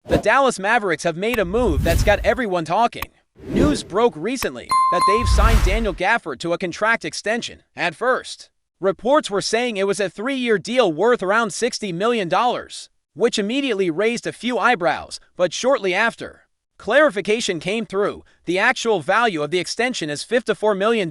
The Dallas Mavericks have made a move that's got everyone talking. News broke recently that they've signed Daniel Gaffford to a contract extension. At first, reports were saying it was a 3-year deal worth around $60 million, which immediately raised a few eyebrows, but shortly after, clarification came through. The actual value of the extension is $54 million.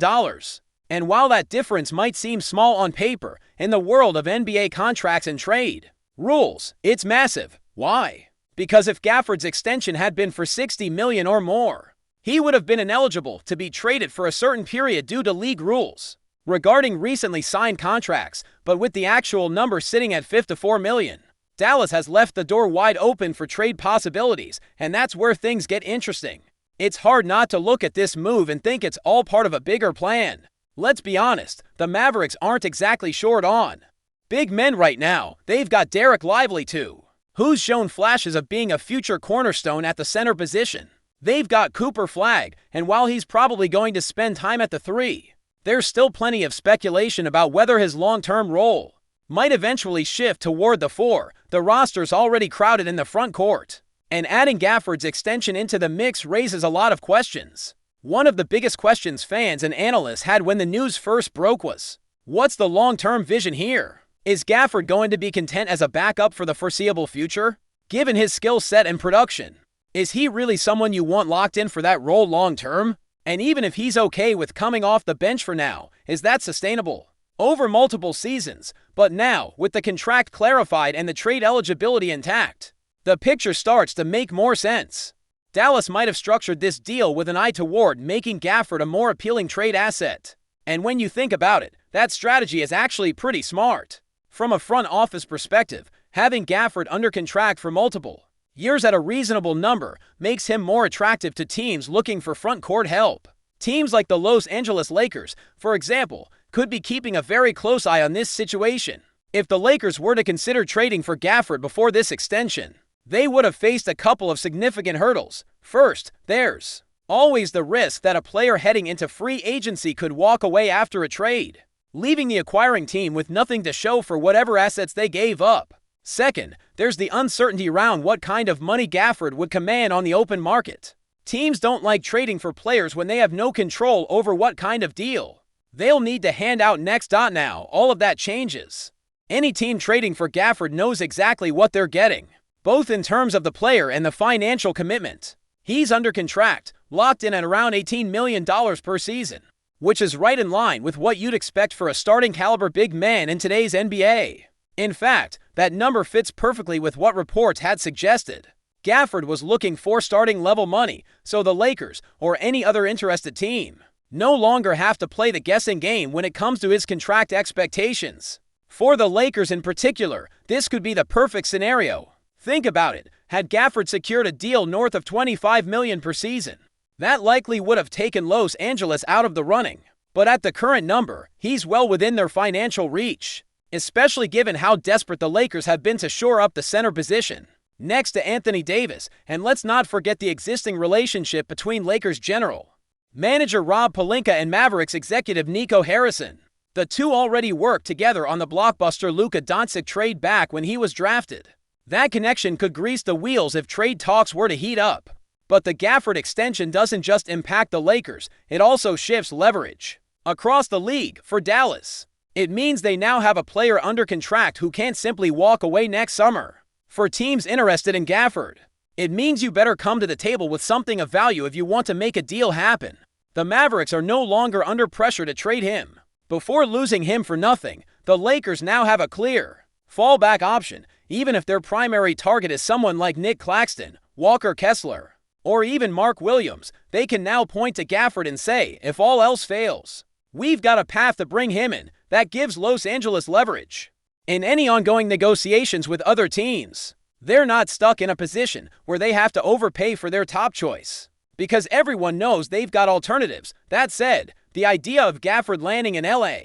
And while that difference might seem small on paper, in the world of NBA contracts and trade rules, it's massive. Why? Because if Gafford's extension had been for $60 million or more, he would have been ineligible to be traded for a certain period due to league rules regarding recently signed contracts. But with the actual number sitting at $54 million, Dallas has left the door wide open for trade possibilities, and that's where things get interesting. It's hard not to look at this move and think it's all part of a bigger plan. Let's be honest, the Mavericks aren't exactly short on big men right now. They've got Derek Lively too, who's shown flashes of being a future cornerstone at the center position. They've got Cooper Flagg, and while he's probably going to spend time at the 3, there's still plenty of speculation about whether his long-term role might eventually shift toward the 4. The roster's already crowded in the front court, and adding Gafford's extension into the mix raises a lot of questions. One of the biggest questions fans and analysts had when the news first broke was, what's the long-term vision here? Is Gaffford going to be content as a backup for the foreseeable future? Given his skill set and production, is he really someone you want locked in for that role long-term? And even if he's okay with coming off the bench for now, is that sustainable over multiple seasons? But now, with the contract clarified and the trade eligibility intact, the picture starts to make more sense. Dallas might have structured this deal with an eye toward making Gaffford a more appealing trade asset. And when you think about it, that strategy is actually pretty smart. From a front office perspective, having Gaffford under contract for multiple years at a reasonable number makes him more attractive to teams looking for front court help. Teams like the Los Angeles Lakers, for example, could be keeping a very close eye on this situation. If the Lakers were to consider trading for Gaffford before this extension, they would have faced a couple of significant hurdles. First, there's always the risk that a player heading into free agency could walk away after a trade, leaving the acquiring team with nothing to show for whatever assets they gave up. Second, there's the uncertainty around what kind of money Gaffford would command on the open market. Teams don't like trading for players when they have no control over what kind of deal they'll need to hand out next. Now, all of that changes. Any team trading for Gaffford knows exactly what they're getting, both in terms of the player and the financial commitment. He's under contract, locked in at around $18 million per season, which is right in line with what you'd expect for a starting caliber big man in today's NBA. In fact, that number fits perfectly with what reports had suggested. Gaffford was looking for starting level money, so the Lakers, or any other interested team, no longer have to play the guessing game when it comes to his contract expectations. For the Lakers in particular, this could be the perfect scenario. Think about it. Had Gaffford secured a deal north of $25 million per season, that likely would have taken Los Angeles out of the running. But at the current number, he's well within their financial reach, especially given how desperate the Lakers have been to shore up the center position next to Anthony Davis. And let's not forget the existing relationship between Lakers general manager Rob Pelinka and Mavericks executive Nico Harrison. The two already worked together on the blockbuster Luka Doncic trade back when he was drafted. That connection could grease the wheels if trade talks were to heat up. But the Gaffford extension doesn't just impact the Lakers, it also shifts leverage across the league for Dallas. It means they now have a player under contract who can't simply walk away next summer. For teams interested in Gaffford, it means you better come to the table with something of value if you want to make a deal happen. The Mavericks are no longer under pressure to trade him before losing him for nothing. The Lakers now have a clear fallback option. Even if their primary target is someone like Nick Claxton, Walker Kessler, or even Mark Williams, they can now point to Gaffford and say, if all else fails, we've got a path to bring him in. That gives Los Angeles leverage in any ongoing negotiations with other teams. They're not stuck in a position where they have to overpay for their top choice, because everyone knows they've got alternatives. That said, the idea of Gaffford landing in LA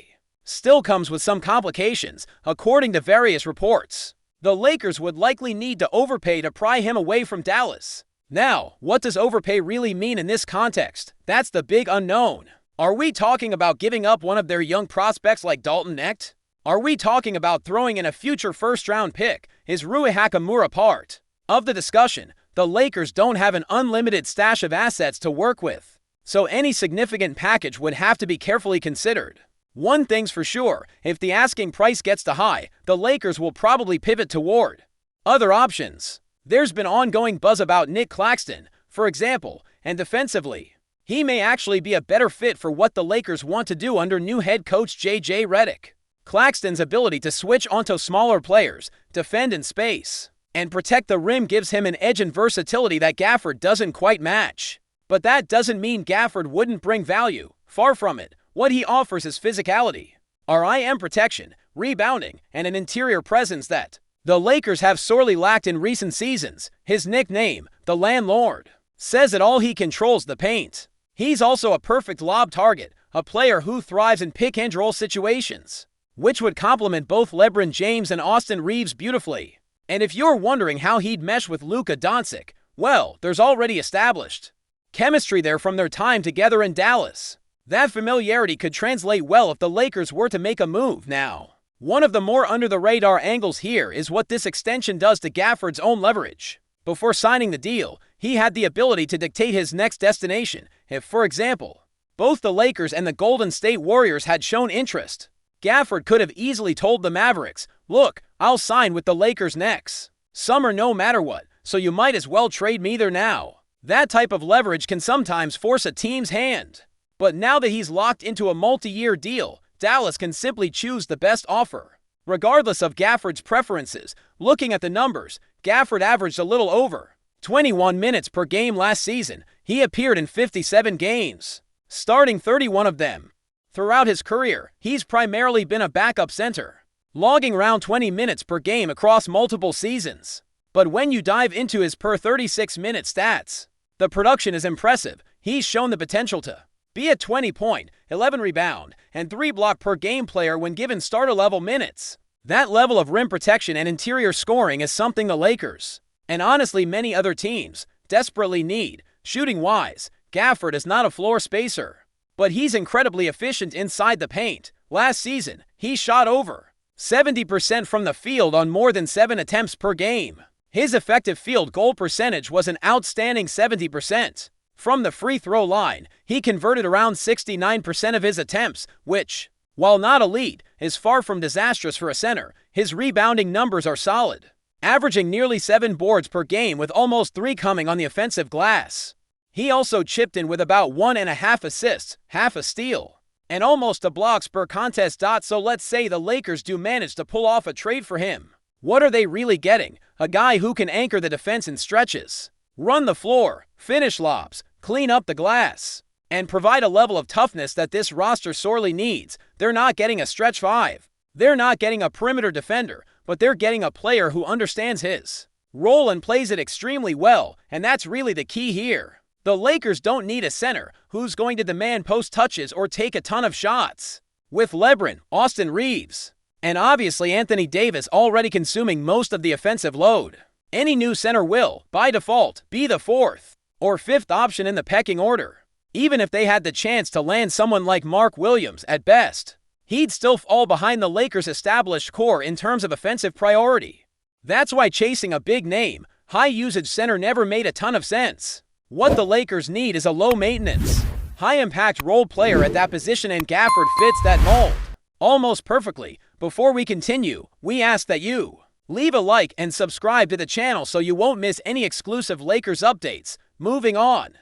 still comes with some complications, according to various reports. The Lakers would likely need to overpay to pry him away from Dallas. Now, what does overpay really mean in this context? That's the big unknown. Are we talking about giving up one of their young prospects like Dalton Knecht? Are we talking about throwing in a future first-round pick? Is Rui Hachimura part of the discussion? the Lakers don't have an unlimited stash of assets to work with, so any significant package would have to be carefully considered. One thing's for sure, if the asking price gets too high, the Lakers will probably pivot toward other options. There's been ongoing buzz about Nick Claxton, for example, and defensively, he may actually be a better fit for what the Lakers want to do under new head coach J.J. Redick. Claxton's ability to switch onto smaller players, defend in space, and protect the rim gives him an edge and versatility that Gaffford doesn't quite match. But that doesn't mean Gaffford wouldn't bring value. Far from it. What he offers is physicality, rim protection, rebounding, and an interior presence that the Lakers have sorely lacked in recent seasons. His nickname, the Landlord, says it all. He controls the paint. He's also a perfect lob target, a player who thrives in pick-and-roll situations, which would complement both LeBron James and Austin Reeves beautifully. And if you're wondering how he'd mesh with Luka Doncic, well, there's already established chemistry there from their time together in Dallas. That familiarity could translate well if the Lakers were to make a move now. One of the more under-the-radar angles here is what this extension does to Gafford's own leverage. Before signing the deal, he had the ability to dictate his next destination if, for example, both the Lakers and the Golden State Warriors had shown interest. Gaffford could have easily told the Mavericks, "Look, I'll sign with the Lakers next summer no matter what, so you might as well trade me there now." That type of leverage can sometimes force a team's hand. But now that he's locked into a multi-year deal, Dallas can simply choose the best offer. Regardless of Gafford's preferences, looking at the numbers, Gaffford averaged a little over 21 minutes per game last season. He appeared in 57 games, starting 31 of them. Throughout his career, he's primarily been a backup center, logging around 20 minutes per game across multiple seasons. But when you dive into his per 36-minute stats, the production is impressive. He's shown the potential to be a 20-point, 11-rebound, and 3-block per game player when given starter-level minutes. That level of rim protection and interior scoring is something the Lakers, and honestly many other teams, desperately need. Shooting-wise, Gaffford is not a floor spacer, but he's incredibly efficient inside the paint. Last season, he shot over 70% from the field on more than 7 attempts per game. His effective field goal percentage was an outstanding 70%. From the free throw line, he converted around 69% of his attempts, which, while not elite, is far from disastrous for a center. His rebounding numbers are solid, averaging nearly 7 boards per game with almost 3 coming on the offensive glass. He also chipped in with about 1.5 assists, half a steal, and almost a blocks per contest. So let's say the Lakers do manage to pull off a trade for him. What are they really getting? A guy who can anchor the defense in stretches, run the floor, finish lobs, clean up the glass, and provide a level of toughness that this roster sorely needs. They're not getting a stretch 5. They're not getting a perimeter defender, but they're getting a player who understands his role and plays it extremely well, and that's really the key here. The Lakers don't need a center who's going to demand post touches or take a ton of shots. With LeBron, Austin Reeves, and obviously Anthony Davis already consuming most of the offensive load, any new center will, by default, be the 4th or 5th option in the pecking order. Even if they had the chance to land someone like Mark Williams at best, he'd still fall behind the Lakers' established core in terms of offensive priority. That's why chasing a big name, high-usage center never made a ton of sense. What the Lakers need is a low-maintenance, high-impact role player at that position, and Gaffford fits that mold almost perfectly. Before we continue, we ask that you leave a like and subscribe to the channel so you won't miss any exclusive Lakers updates. Moving on.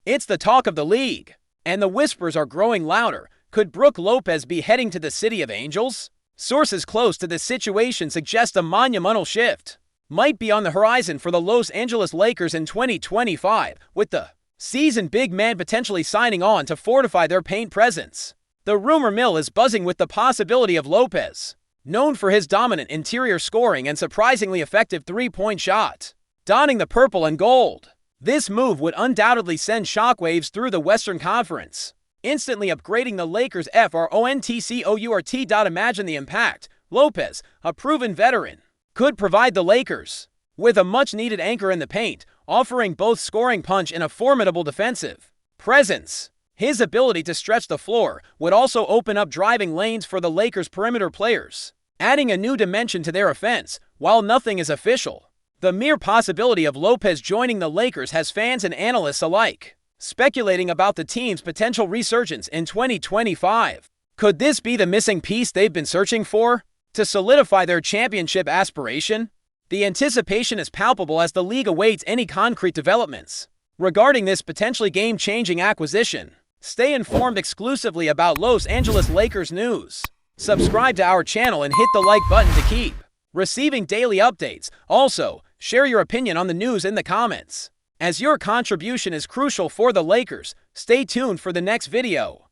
It's the talk of the league, and the whispers are growing louder. Could Brook Lopez be heading to the City of Angels? Sources close to this situation suggest a monumental shift might be on the horizon for the Los Angeles Lakers in 2025, with the seasoned big man potentially signing on to fortify their paint presence. The rumor mill is buzzing with the possibility of Lopez, known for his dominant interior scoring and surprisingly effective three-point shot, donning the purple and gold. This move would undoubtedly send shockwaves through the Western Conference, instantly upgrading the Lakers' FRONTCOURT. Imagine the impact. Lopez, a proven veteran, could provide the Lakers with a much-needed anchor in the paint, offering both scoring punch and a formidable defensive presence. His ability to stretch the floor would also open up driving lanes for the Lakers' perimeter players, adding a new dimension to their offense. While nothing is official, The mere possibility of Lopez joining the Lakers has fans and analysts alike speculating about the team's potential resurgence in 2025. Could this be the missing piece they've been searching for to solidify their championship aspiration? The anticipation is palpable as the league awaits any concrete developments regarding this potentially game-changing acquisition. Stay informed exclusively about Los Angeles Lakers news. Subscribe to our channel and hit the like button to keep receiving daily updates. Also, share your opinion on the news in the comments, as your contribution is crucial for the Lakers. Stay tuned for the next video.